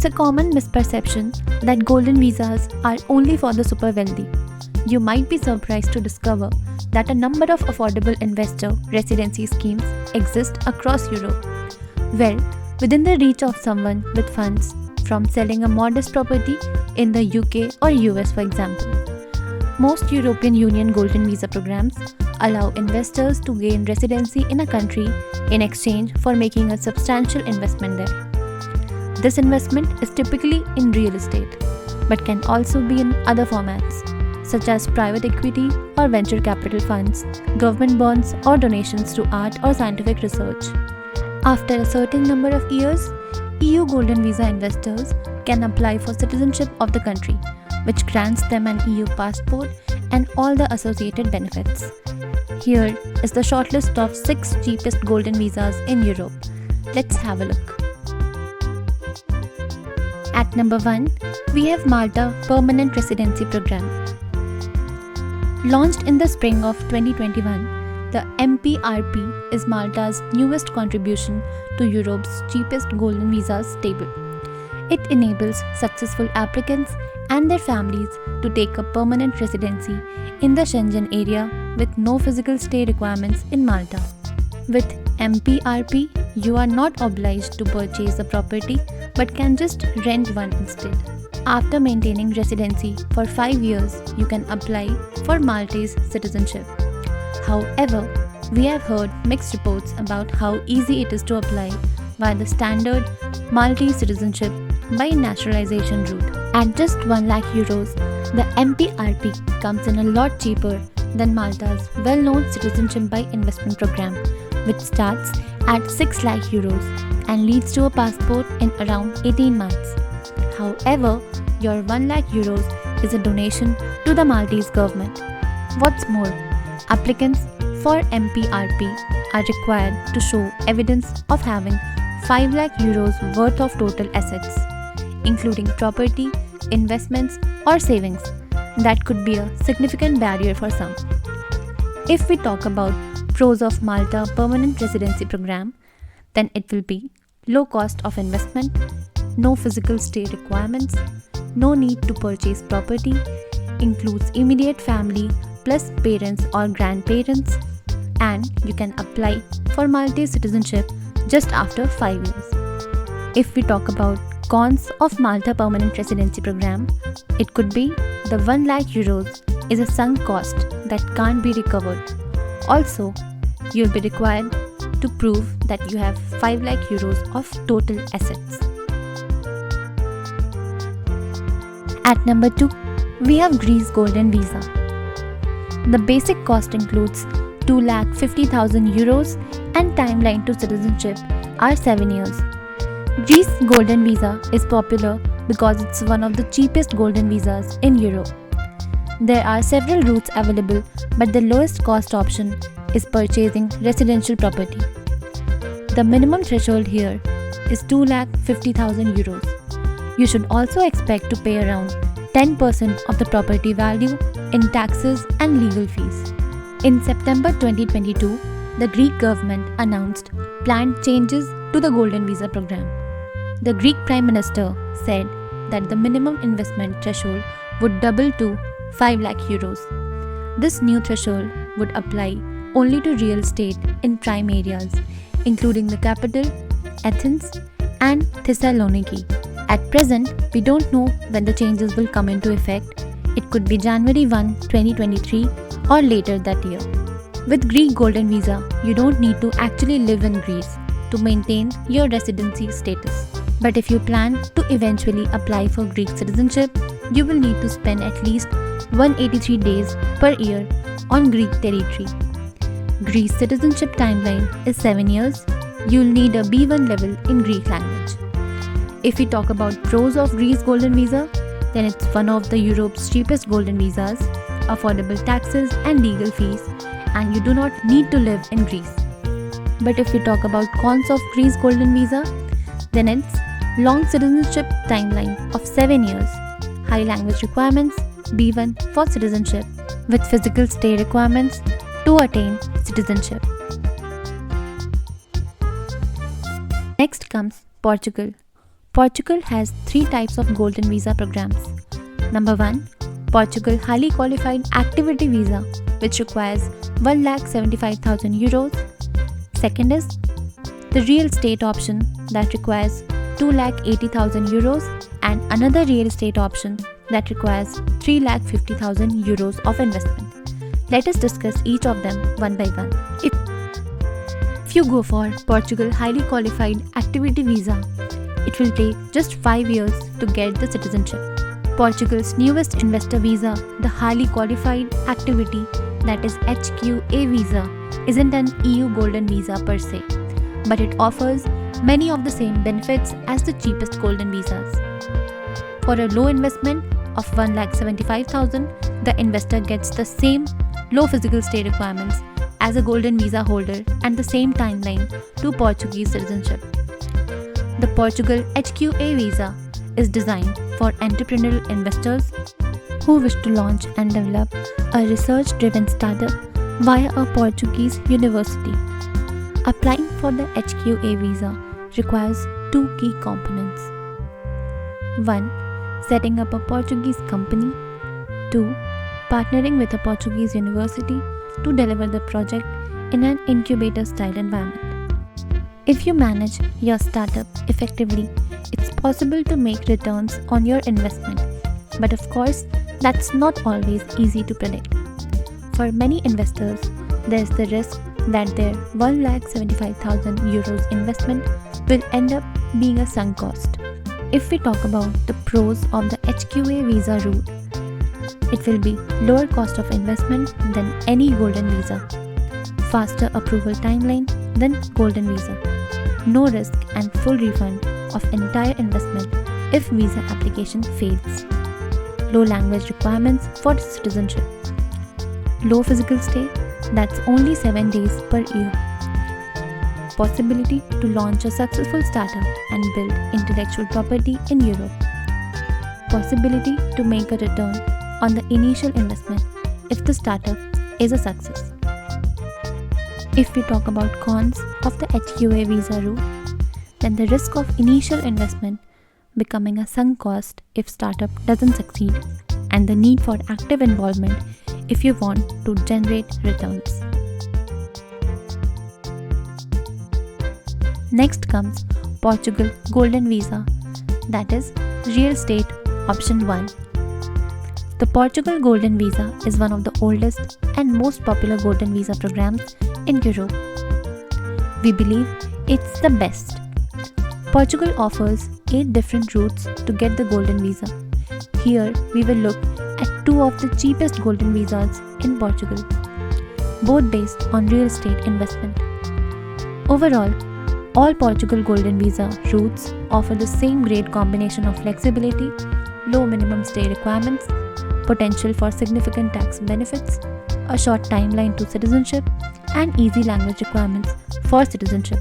It's a common misperception that golden visas are only for the super wealthy. You might be surprised to discover that a number of affordable investor residency schemes exist across Europe, well within the reach of someone with funds from selling a modest property in the UK or US, for example. Most European Union golden visa programs allow investors to gain residency in a country in exchange for making a substantial investment there. This investment is typically in real estate, but can also be in other formats, such as private equity or venture capital funds, government bonds, or donations to art or scientific research. After a certain number of years, EU Golden Visa investors can apply for citizenship of the country, which grants them an EU passport and all the associated benefits. Here is the shortlist of 6 cheapest golden visas in Europe. Let's have a look. At number 1, we have Malta Permanent Residency Program. Launched in the spring of 2021, the MPRP is Malta's newest contribution to Europe's cheapest golden visas table. It enables successful applicants and their families to take a permanent residency in the Schengen area with no physical stay requirements in Malta. With MPRP, you are not obliged to purchase a property but can just rent one instead. After maintaining residency for 5 years, you can apply for Maltese citizenship. However, we have heard mixed reports about how easy it is to apply via the standard Maltese citizenship by naturalization route. At just 1 lakh euros, the MPRP comes in a lot cheaper than Malta's well-known citizenship by investment program, which starts at 6 lakh euros and leads to a passport in around 18 months. However, your 1 lakh euros is a donation to the Maltese government. What's more, applicants for MPRP are required to show evidence of having 5 lakh euros worth of total assets, including property, investments, or savings. That could be a significant barrier for some. If we talk about pros of Malta Permanent Residency Program, then it will be low cost of investment, no physical stay requirements, no need to purchase property, includes immediate family plus parents or grandparents, and you can apply for Maltese citizenship just after 5 years. If we talk about cons of Malta Permanent Residency Program, it could be the 1 lakh euros is a sunk cost that can't be recovered. Also, you'll be required to prove that you have 5 lakh euros of total assets. At number 2, we have Greece Golden Visa. The basic cost includes 2,50,000 euros and timeline to citizenship are 7 years. Greece Golden Visa is popular because it's one of the cheapest golden visas in Europe. There are several routes available, but the lowest cost option is purchasing residential property. The minimum threshold here is 2,50,000 euros. You should also expect to pay around 10% of the property value in taxes and legal fees. In September 2022, the Greek government announced planned changes to the Golden Visa program. The Greek Prime Minister said that the minimum investment threshold would double to 5 lakh euros. This new threshold would apply only to real estate in prime areas, including the capital, Athens, and Thessaloniki. At present, we don't know when the changes will come into effect. It could be January 1, 2023 or later that year. With Greek Golden Visa, you don't need to actually live in Greece to maintain your residency status. But if you plan to eventually apply for Greek citizenship, you will need to spend at least 183 days per year on Greek territory. Greece citizenship timeline is 7 years. You'll need a B1 level in Greek language. If we talk about pros of Greece Golden Visa, then it's one of the Europe's cheapest golden visas, affordable taxes and legal fees, and you do not need to live in Greece. But if we talk about cons of Greece Golden Visa, then it's long citizenship timeline of 7 years, high language requirements, B1 for citizenship, with physical stay requirements to attain citizenship. Next comes Portugal. Portugal has three types of golden visa programs. Number 1, Portugal Highly Qualified Activity Visa, which requires 1,75,000 euros. Second is the real estate option that requires 2,80,000 euros and another real estate option that requires 3,50,000 euros of investment. Let us discuss each of them one by one. If you go for Portugal Highly Qualified Activity Visa, it will take just 5 years to get the citizenship. Portugal's newest investor visa, the Highly Qualified Activity, that is HQA visa, isn't an EU golden visa per se, but it offers many of the same benefits as the cheapest golden visas. For a low investment of 1,75,000, the investor gets the same low physical stay requirements as a golden visa holder and the same timeline to Portuguese citizenship. The Portugal HQA visa is designed for entrepreneurial investors who wish to launch and develop a research-driven startup via a Portuguese university. Applying for the HQA visa requires two key components. 1. Setting up a Portuguese company. 2. Partnering with a Portuguese university to deliver the project in an incubator-style environment. If you manage your startup effectively, it's possible to make returns on your investment. But of course, that's not always easy to predict. For many investors, there's the risk that their 1,75,000 euros investment will end up being a sunk cost. If we talk about the pros of the HQA visa route, it will be lower cost of investment than any golden visa, faster approval timeline than golden visa, no risk and full refund of entire investment if visa application fails, low language requirements for citizenship, low physical stay, that's only 7 days per year, possibility to launch a successful startup and build intellectual property in Europe, possibility to make a return on the initial investment if the startup is a success. If we talk about cons of the HQA visa route, then the risk of initial investment becoming a sunk cost if startup doesn't succeed, and the need for active involvement if you want to generate returns. Next comes Portugal Golden Visa, that is real estate option 1. The Portugal Golden Visa is one of the oldest and most popular golden visa programs in Europe. We believe it's the best. Portugal offers 8 different routes to get the golden visa. Here we will look at 2 of the cheapest golden visas in Portugal, both based on real estate investment. Overall, all Portugal golden visa routes offer the same great combination of flexibility, low minimum stay requirements, potential for significant tax benefits, a short timeline to citizenship, and easy language requirements for citizenship.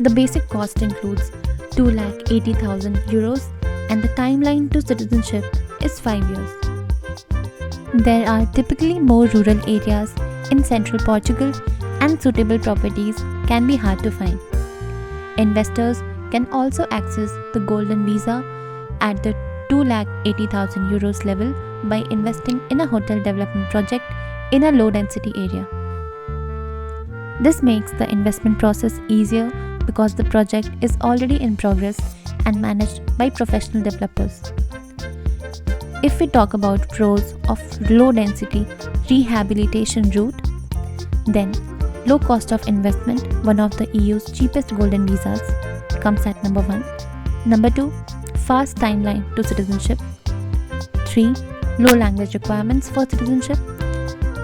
The basic cost includes 2,80,000 euros and the timeline to citizenship is 5 years. There are typically more rural areas in central Portugal and suitable properties can be hard to find. Investors can also access the golden visa at the 2,80,000 euros level by investing in a hotel development project in a low density area. This makes the investment process easier because the project is already in progress and managed by professional developers. If we talk about pros of low density rehabilitation route, then low cost of investment, one of the EU's cheapest golden visas, comes at number 1. Number 2, fast timeline to citizenship. 3. Low language requirements for citizenship.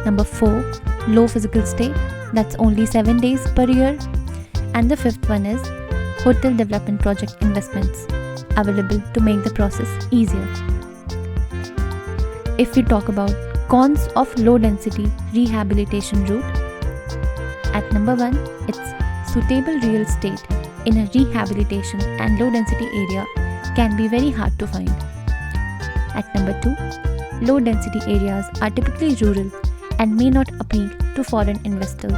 Number 4. Low physical stay, that's only 7 days per year. And the 5th one is hotel development project investments, available to make the process easier. If we talk about cons of low density rehabilitation route, at number 1, it's suitable real estate in a rehabilitation and low density area can be very hard to find. At number 2, low density areas are typically rural and may not appeal to foreign investors.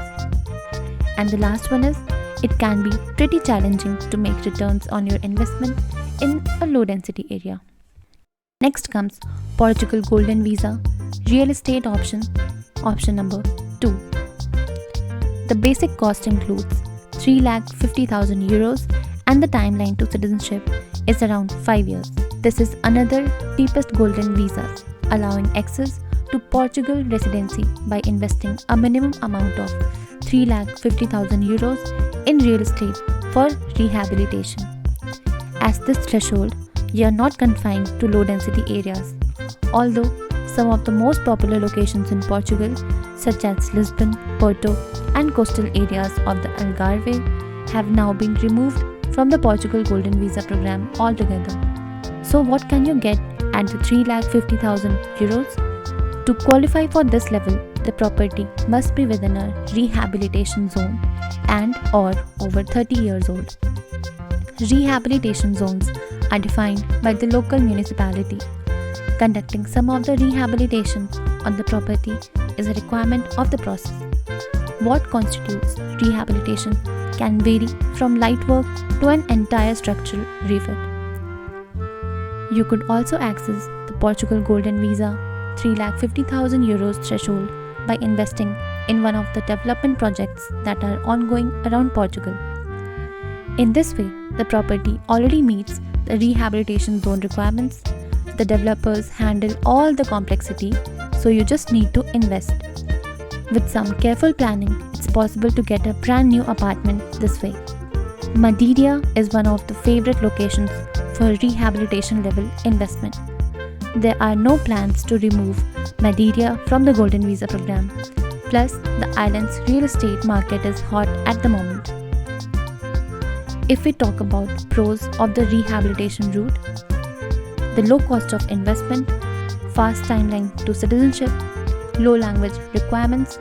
And the last one is, it can be pretty challenging to make returns on your investment in a low density area. Next comes Portugal Golden Visa, real estate option, option number 2. The basic cost includes 3,50,000 euros and the timeline to citizenship is around 5 years. This is another cheapest golden visas, allowing access to Portugal residency by investing a minimum amount of 3,50,000 euros in real estate for rehabilitation. As this threshold, you are not confined to low density areas, although some of the most popular locations in Portugal, such as Lisbon, Porto, and coastal areas of the Algarve, have now been removed from the Portugal Golden Visa program altogether. So, what can you get at the 3,50,000 euros? To qualify for this level, the property must be within a rehabilitation zone and/or over 30 years old. Rehabilitation zones are defined by the local municipality. Conducting some of the rehabilitation on the property is a requirement of the process. What constitutes rehabilitation can vary from light work to an entire structural refit. You could also access the Portugal Golden Visa 3,50,000 euros threshold by investing in one of the development projects that are ongoing around Portugal. In this way, the property already meets the rehabilitation zone requirements. The developers handle all the complexity, so you just need to invest. With some careful planning, it's possible to get a brand new apartment this way. Madeira is one of the favorite locations for rehabilitation level investment. There are no plans to remove Madeira from the Golden Visa program. Plus, the island's real estate market is hot at the moment. If we talk about pros of the rehabilitation route, the low cost of investment, fast timeline to citizenship, low language requirements,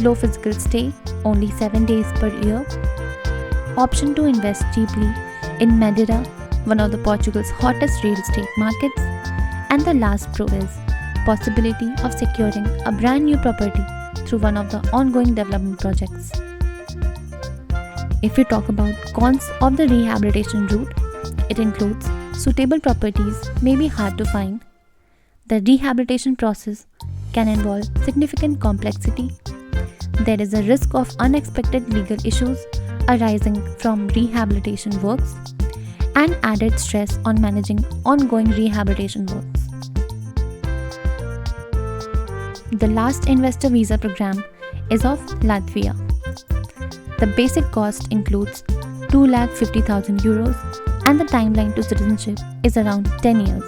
low physical stay, only 7 days per year, option to invest cheaply in Madeira, one of the Portugal's hottest real estate markets, and the last pro is possibility of securing a brand new property through one of the ongoing development projects. If we talk about cons of the rehabilitation route, it includes suitable properties may be hard to find. The rehabilitation process can involve significant complexity. There is a risk of unexpected legal issues arising from rehabilitation works and added stress on managing ongoing rehabilitation works. The last investor visa program is of Latvia. The basic cost includes 2,50,000 euros and the timeline to citizenship is around 10 years.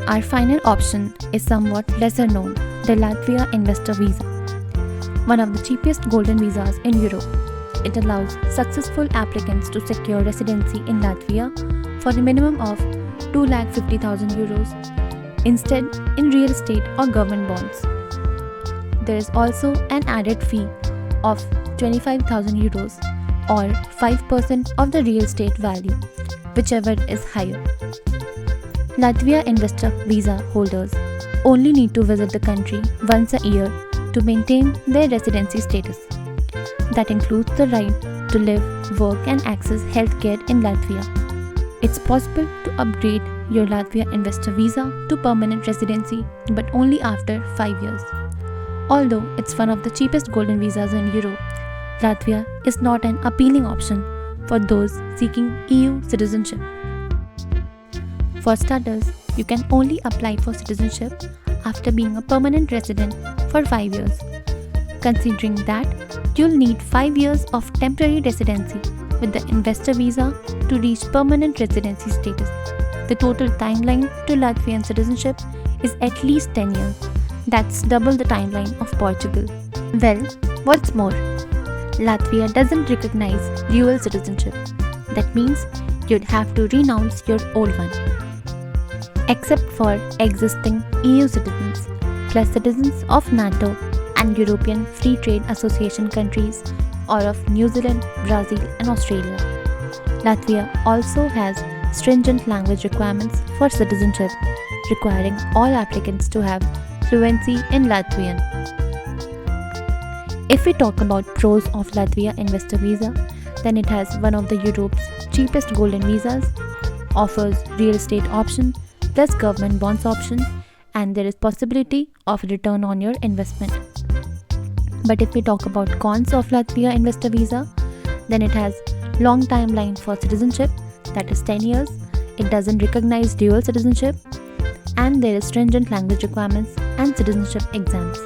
Our final option is somewhat lesser known, the Latvia Investor Visa, one of the cheapest golden visas in Europe. It allows successful applicants to secure residency in Latvia for the minimum of 2,50,000 euros, instead in real estate or government bonds. There is also an added fee of 25,000 euros or 5% of the real estate value, whichever is higher. Latvia investor visa holders only need to visit the country once a year to maintain their residency status. That includes the right to live, work and access healthcare in Latvia. It's possible to upgrade your Latvia investor visa to permanent residency, but only after 5 years. Although it's one of the cheapest golden visas in Europe, Latvia is not an appealing option for those seeking EU citizenship. For starters, you can only apply for citizenship after being a permanent resident for 5 years. Considering that, you'll need 5 years of temporary residency with the investor visa to reach permanent residency status. The total timeline to Latvian citizenship is at least 10 years. That's double the timeline of Portugal. Well, what's more, Latvia doesn't recognize dual citizenship. That means you'd have to renounce your old one. Except for existing EU citizens, plus citizens of NATO and European Free Trade Association countries or of New Zealand, Brazil and Australia. Latvia also has stringent language requirements for citizenship, requiring all applicants to have fluency in Latvian. If we talk about pros of Latvia investor visa, then it has one of the Europe's cheapest golden visas, offers real estate option plus government bonds option, and there is possibility of return on your investment. But if we talk about cons of Latvia investor visa, then it has long timeline for citizenship, that is 10 years. It doesn't recognize dual citizenship, and there is stringent language requirements and citizenship exams.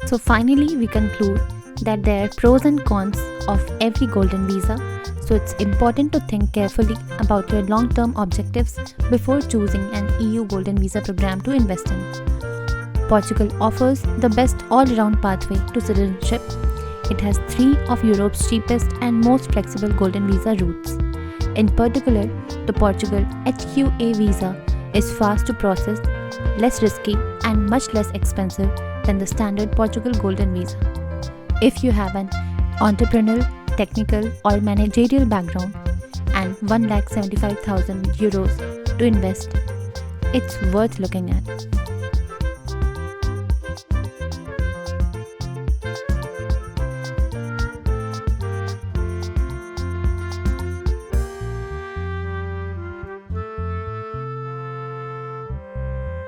So finally, we conclude that there are pros and cons of every golden visa. So it's important to think carefully about your long-term objectives before choosing an EU golden visa program to invest in. Portugal offers the best all-round pathway to citizenship. It has 3 of Europe's cheapest and most flexible golden visa routes. In particular, the Portugal HQA visa is fast to process, less risky, and much less expensive than the standard Portugal golden visa. If you have an entrepreneurial, technical, or managerial background and €175,000 to invest, it's worth looking at.